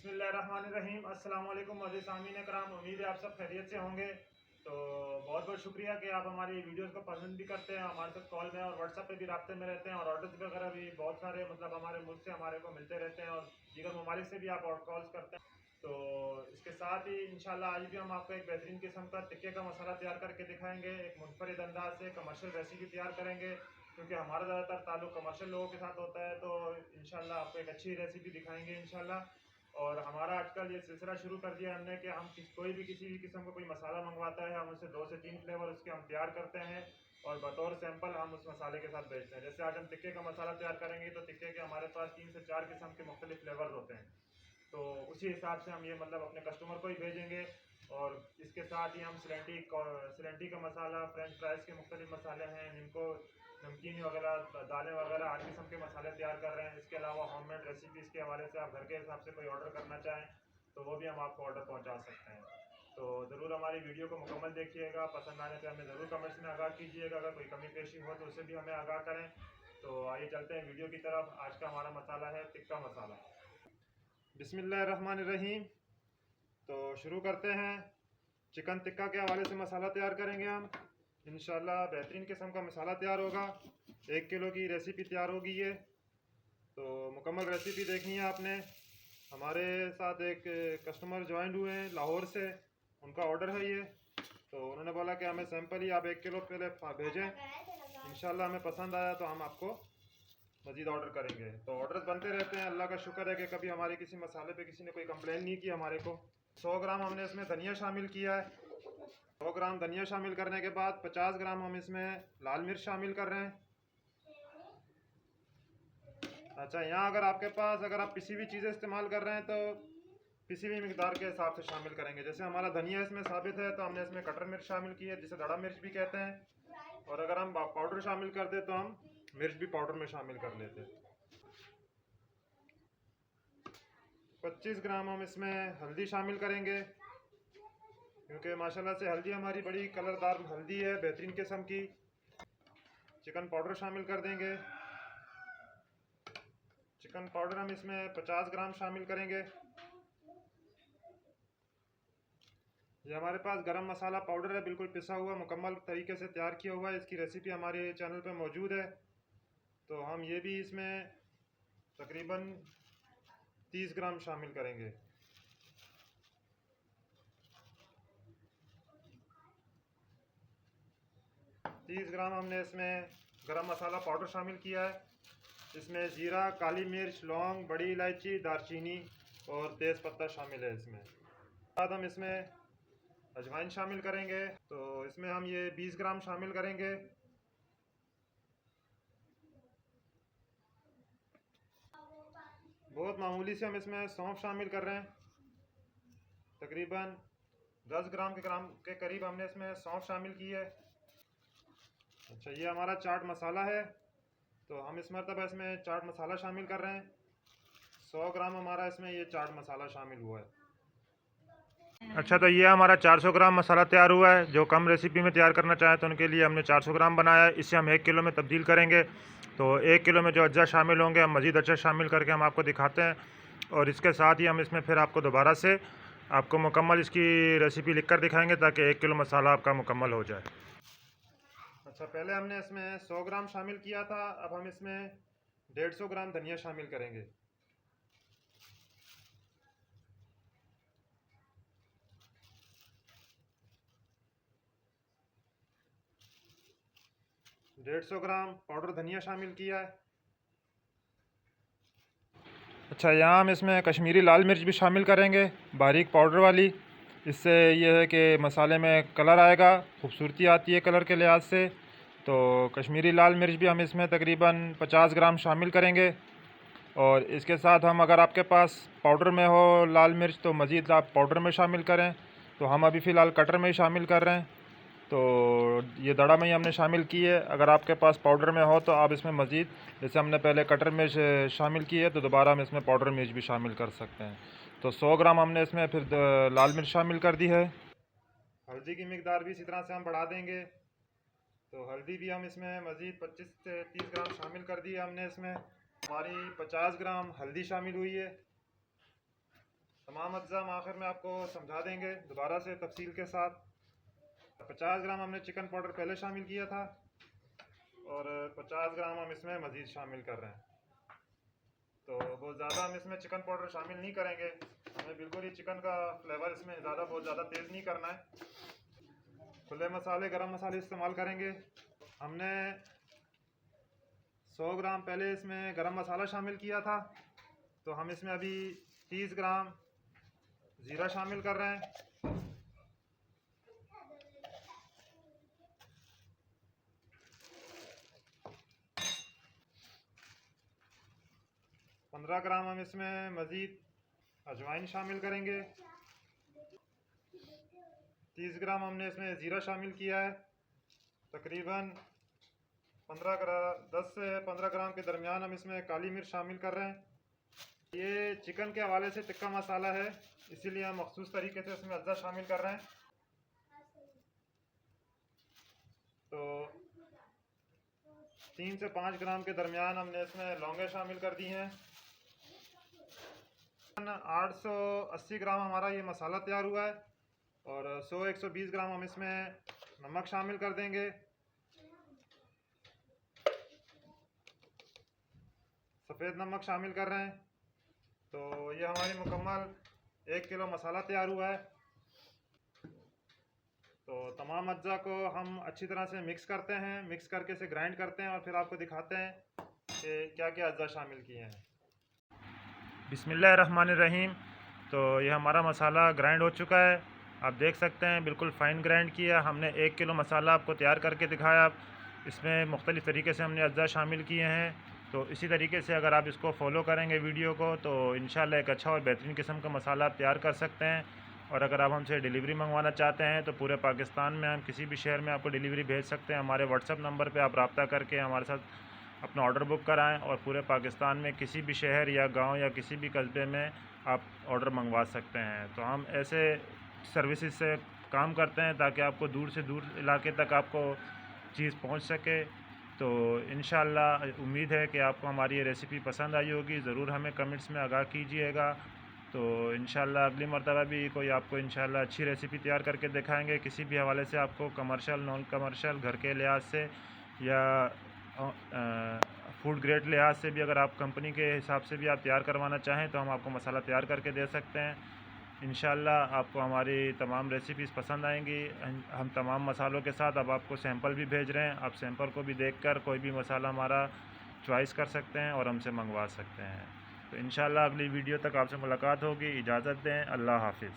बिस्मिल्लाहिर्रहमानिर्रहीम। अस्सलाम वालेकुम अज़ीज़ सामीन कराम, उम्मीद है आप सब खैरियत से होंगे। तो बहुत बहुत शुक्रिया कि आप हमारी वीडियोस को पसंद भी करते हैं, हमारे साथ कॉल में और व्हाट्सएप पे भी राब्ते में रहते हैं और ऑर्डर्स वगैरह भी बहुत सारे हमारे मुल्क से हमारे को मिलते रहते हैं और दीगर ममालिक से भी आप कॉल्स करते हैं। तो इसके साथ ही इंशाल्लाह आज भी हम आपको एक बेहतरीन किस्म का टिक्के का मसाला तैयार करके दिखाएंगे। एक मुनफरिद अंदाज से कमर्शियल रेसिपी तैयार करेंगे, क्योंकि हमारा ज़्यादातर ताल्लुक कमर्शियल लोगों के साथ होता है। तो इंशाल्लाह आपको एक अच्छी रेसिपी दिखाएंगे इंशाल्लाह। और हमारा आजकल ये सिलसिला शुरू कर दिया हमने कि हम कोई भी किसी भी किस्म का कोई मसाला मंगवाता है, हम उससे 2 से 3 फ्लेवर उसके हम तैयार करते हैं और बतौर सैंपल हम उस मसाले के साथ बेचते हैं। जैसे आज हम टिक्के का मसाला तैयार करेंगे तो टिक्के के हमारे पास 3 से 4 किस्म के मुख्तलिफ फ्लेवर्स होते हैं। तो उसी हिसाब से हम ये अपने कस्टमर को ही भेजेंगे। और इसके साथ ही हम सिलेंटी का मसाला, फ्रेंच फ्राइज़ के मुख्तलिफ मसाले हैं, जिनको नमकीन वगैरह, दालें वगैरह, हर किस्म के मसाले तैयार कर रहे हैं। इसके अलावा होममेड रेसिपीज़ के हवाले से आप घर के हिसाब से कोई ऑर्डर करना चाहें तो वो भी हम आपको ऑर्डर पहुंचा सकते हैं। तो ज़रूर हमारी वीडियो को मुकम्मल देखिएगा, पसंद आने पे हमें ज़रूर कमेंट्स में आगाह कीजिएगा। अगर कोई कमी पेशी हो तो उसे भी हमें आगाह करें। तो आइए चलते हैं वीडियो की तरफ। आज का हमारा मसाला है टिक्का मसाला। बिस्मिल्लाहिर्रहमानिर्रहीम। तो शुरू करते हैं। चिकन टिक्का के हवाले से मसाला तैयार करेंगे हम। इंशाल्लाह बेहतरीन किस्म का मसाला तैयार होगा। 1 किलो की रेसिपी तैयार होगी ये। तो मुकम्मल रेसिपी देखनी है आपने। हमारे साथ एक कस्टमर ज्वाइन हुए हैं लाहौर से, उनका ऑर्डर है ये। तो उन्होंने बोला कि हमें सैंपल ही आप 1 किलो पहले भेजें, इंशाल्लाह हमें पसंद आया तो हम आपको मज़ीद ऑर्डर करेंगे। तो ऑर्डर्स बनते रहते हैं, अल्लाह का शुक्र है कि कभी हमारे किसी मसाले पे किसी ने कोई कंप्लेन नहीं की हमारे को। 100 ग्राम हमने इसमें धनिया शामिल किया है। 100 ग्राम धनिया शामिल करने के बाद 50 ग्राम हम इसमें लाल मिर्च शामिल कर रहे हैं। अच्छा, यहाँ अगर आप पिसी हुई चीज़ें इस्तेमाल कर रहे हैं तो पिसी हुई मिकदार के हिसाब से शामिल करेंगे। जैसे हमारा धनिया इसमें साबित है तो हमने इसमें कटर मिर्च शामिल की है, जिसे दड़ा मिर्च भी कहते हैं। और अगर हम पाउडर शामिल करते तो हम मिर्च भी पाउडर में शामिल कर लेते। 25 ग्राम हम इसमें हल्दी शामिल करेंगे, क्योंकि माशाल्लाह से हल्दी हमारी बड़ी कलरदार हल्दी है, बेहतरीन किस्म की। चिकन पाउडर शामिल कर देंगे। चिकन पाउडर हम इसमें 50 ग्राम शामिल करेंगे। ये हमारे पास गरम मसाला पाउडर है, बिल्कुल पिसा हुआ, मुकम्मल तरीके से तैयार किया हुआ है। इसकी रेसिपी हमारे चैनल पे मौजूद है। तो हम ये भी इसमें तकरीबन 30 ग्राम शामिल करेंगे। 30 ग्राम हमने इसमें गरम मसाला पाउडर शामिल किया है। इसमें ज़ीरा, काली मिर्च, लौंग, बड़ी इलायची, दारचीनी और तेज़ पत्ता शामिल है। इसमें बाद हम इसमें अजवाइन शामिल करेंगे। तो इसमें हम ये 20 ग्राम शामिल करेंगे। बहुत मामूली से हम इसमें सौंफ शामिल कर रहे हैं। तकरीबन 10 ग्राम के करीब हमने इसमें सौंफ शामिल की है। अच्छा, ये हमारा चाट मसाला है, तो हम इस मरतबा इसमें चाट मसाला शामिल कर रहे हैं। 100 ग्राम हमारा इसमें ये चाट मसाला शामिल हुआ है। अच्छा, तो ये हमारा 400 ग्राम मसाला तैयार हुआ है। जो कम रेसिपी में तैयार करना चाहें तो उनके लिए हमने 400 ग्राम बनाया है। इससे हम 1 किलो में तब्दील करेंगे। तो 1 किलो में जो अज्जा शामिल होंगे हम मज़ीद अज्जा शामिल करके हम आपको दिखाते हैं। और इसके साथ ही हम इसमें फिर आपको दोबारा से आपको मुकम्मल इसकी रेसिपी लिख कर दिखाएँगे, ताकि 1 किलो मसाला आपका मुकम्मल हो जाए। अच्छा, पहले हमने इसमें 100 ग्राम शामिल किया था, अब हम इसमें 150 ग्राम धनिया शामिल करेंगे। डेढ़ 150 ग्राम पाउडर धनिया शामिल किया है। अच्छा, यहाँ हम इसमें कश्मीरी लाल मिर्च भी शामिल करेंगे, बारीक पाउडर वाली। इससे यह है कि मसाले में कलर आएगा, खूबसूरती आती है कलर के लिहाज से। तो कश्मीरी लाल मिर्च भी हम इसमें तकरीबन 50 ग्राम शामिल करेंगे। और इसके साथ हम, अगर आपके पास पाउडर में हो लाल मिर्च तो मज़ीद आप पाउडर में शामिल करें। तो हम अभी फ़िलहाल कटर में ही शामिल कर रहे हैं। तो ये दड़ा में ही हमने शामिल की है। अगर आपके पास पाउडर में हो तो आप इसमें मज़ीद, जैसे हमने पहले कटर मिर्च शामिल की है, तो दोबारा हम इसमें पाउडर मिर्च भी शामिल कर सकते हैं। तो 100 ग्राम हमने इसमें फिर लाल मिर्च शामिल कर दी है। हल्दी की मिकदार भी इसी तरह से हम बढ़ा देंगे। तो हल्दी भी हम इसमें मज़ीद 25 से 30 ग्राम शामिल कर दी है हमने। इसमें हमारी 50 ग्राम हल्दी शामिल हुई है। तमाम अज्जा हम आखिर में आपको समझा देंगे दोबारा से तफसील के साथ। 50 ग्राम हमने चिकन पाउडर पहले शामिल किया था और 50 ग्राम हम इसमें मज़ीद शामिल कर रहे हैं। तो बहुत ज़्यादा हम इसमें चिकन पाउडर शामिल नहीं करेंगे, हमें बिल्कुल ही चिकन का फ्लेवर इसमें बहुत ज़्यादा तेज़ नहीं करना है। खुले मसाले, गरम मसाले इस्तेमाल करेंगे। हमने 100 ग्राम पहले इसमें गरम मसाला शामिल किया था, तो हम इसमें अभी 30 ग्राम ज़ीरा शामिल कर रहे हैं। 15 ग्राम हम इसमें मज़ीद अजवाइन शामिल करेंगे। 30 ग्राम हमने इसमें ज़ीरा शामिल किया है। तकरीबन 10 से 15 ग्राम के दरमियान हम इसमें काली मिर्च शामिल कर रहे हैं। ये चिकन के हवाले से टिक्का मसाला है, इसीलिए हम मखसूस तरीके से इसमें अज्जा शामिल कर रहे हैं। तो 3 से 5 ग्राम के दरमियान हमने इसमें लौंगे शामिल कर दी हैं। 880 ग्राम हमारा ये मसाला तैयार हुआ है और 100-120 ग्राम हम इसमें नमक शामिल कर देंगे। सफ़ेद नमक शामिल कर रहे हैं। तो ये हमारी मुकम्मल 1 किलो मसाला तैयार हुआ है। तो तमाम अज्जा को हम अच्छी तरह से मिक्स करते हैं, मिक्स करके इसे ग्राइंड करते हैं और फिर आपको दिखाते हैं कि क्या क्या अज्जा शामिल किए हैं। बिस्मिल्लाहिर्रहमानिर्रहीम। तो ये हमारा मसाला ग्राइंड हो चुका है, आप देख सकते हैं बिल्कुल फ़ाइन ग्राइंड किया। हमने 1 किलो मसाला आपको तैयार करके दिखाया। इसमें मुख्तलिफ़ तरीके से हमने अज्जा शामिल किए हैं। तो इसी तरीके से अगर आप इसको फॉलो करेंगे वीडियो को, तो इंशाल्लाह एक अच्छा और बेहतरीन किस्म का मसाला आप तैयार कर सकते हैं। और अगर आप हमसे डिलीवरी मंगवाना चाहते हैं तो पूरे पाकिस्तान में हम किसी भी शहर में आपको डिलीवरी भेज सकते हैं। हमारे व्हाट्सएप नंबर पे आप रब्ता करके हमारे साथ अपना ऑर्डर बुक कराएं और पूरे पाकिस्तान में किसी भी शहर या गांव या किसी भी कस्बे में आप ऑर्डर मंगवा सकते हैं। तो हम ऐसे सर्विसेज से काम करते हैं ताकि आपको दूर से दूर इलाके तक आपको चीज़ पहुंच सके। तो इंशाल्लाह उम्मीद है कि आपको हमारी ये रेसिपी पसंद आई होगी। ज़रूर हमें कमेंट्स में आगाह कीजिएगा। तो इंशाल्लाह अगली मर्तबा भी कोई आपको इंशाल्लाह अच्छी रेसिपी तैयार करके दिखाएंगे। किसी भी हवाले से आपको कमर्शियल, नॉन कमर्शियल, घर के लिहाज से या फूड ग्रेड लिहाज से भी अगर आप कंपनी के हिसाब से भी आप तैयार करवाना चाहें तो हम आपको मसाला तैयार करके दे सकते हैं। इंशाल्लाह आपको हमारी तमाम रेसिपीज़ पसंद आएंगी। हम तमाम मसालों के साथ अब आपको सैंपल भी भेज रहे हैं। आप सैंपल को भी देखकर कोई भी मसाला हमारा चॉइस कर सकते हैं और हमसे मंगवा सकते हैं। तो इंशाल्लाह अगली वीडियो तक आपसे मुलाकात होगी। इजाज़त दें। अल्लाह हाफ़िज़।